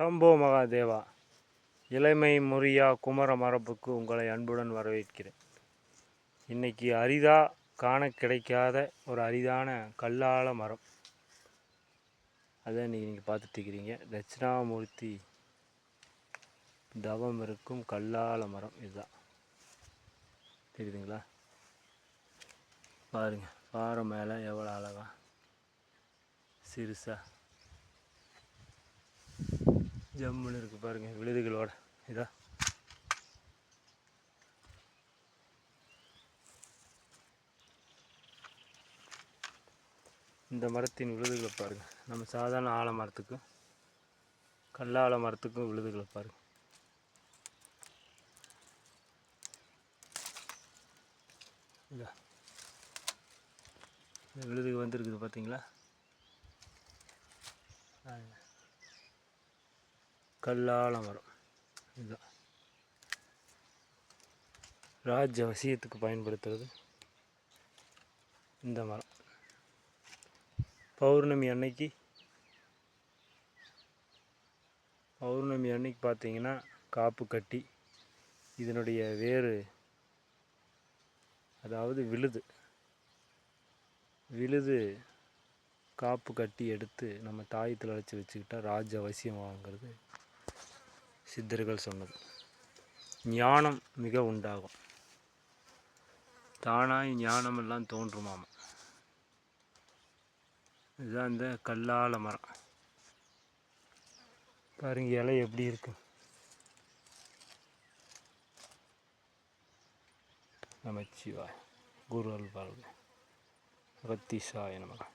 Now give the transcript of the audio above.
சம்போ மகாதேவா. இளமை முறியா குமர மரபுக்கு உங்களை அன்புடன் வரவேற்கிறேன். இன்றைக்கி அரிதாக காண கிடைக்காத ஒரு அரிதான கல்லால மரம், அதான் நீங்கள் பார்த்துட்டுருக்கிறீங்க. தட்சிணாமூர்த்தி தவம் இருக்கும் கல்லால மரம் இதுதான். தெரியுதுங்களா? பாருங்கள், பாறை மேலே எவ்வளோ அழகா சிறுசா ஜம்முன்னு இருக்குது பாருங்கள், விழுதுகளோட. இதா இந்த மரத்தின் விழுதுகளை பாருங்கள். நம்ம சாதாரண ஆலமரத்துக்கும் கல்லால மரத்துக்கும் விழுதுகளை பாருங்கள். இதா இந்த விழுதுக்கு வந்துருக்குது பார்த்தீங்களா? கல்லால மரம் இதுதான். ராஜ வசியத்துக்கு பயன்படுத்துறது இந்த மரம். பௌர்ணமி அன்னைக்கு பார்த்தீங்கன்னா காப்பு கட்டி இதனுடைய வேறு, அதாவது விழுது காப்பு கட்டி எடுத்து நம்ம தாயத்தில் வச்சுக்கிட்டா ராஜ அவசியம் வாங்கிறது சித்தர்கள் சொன்னது. ஞானம் மிக உண்டாகும், தானாய் ஞானமெல்லாம் தோன்றுமாம். இதுதான் இந்த கல்லால மரம். பாருங்க இலை எப்படி இருக்கு. நமச்சிவாய். குரு அல்வாழ்க. ரத்திசாய நமக.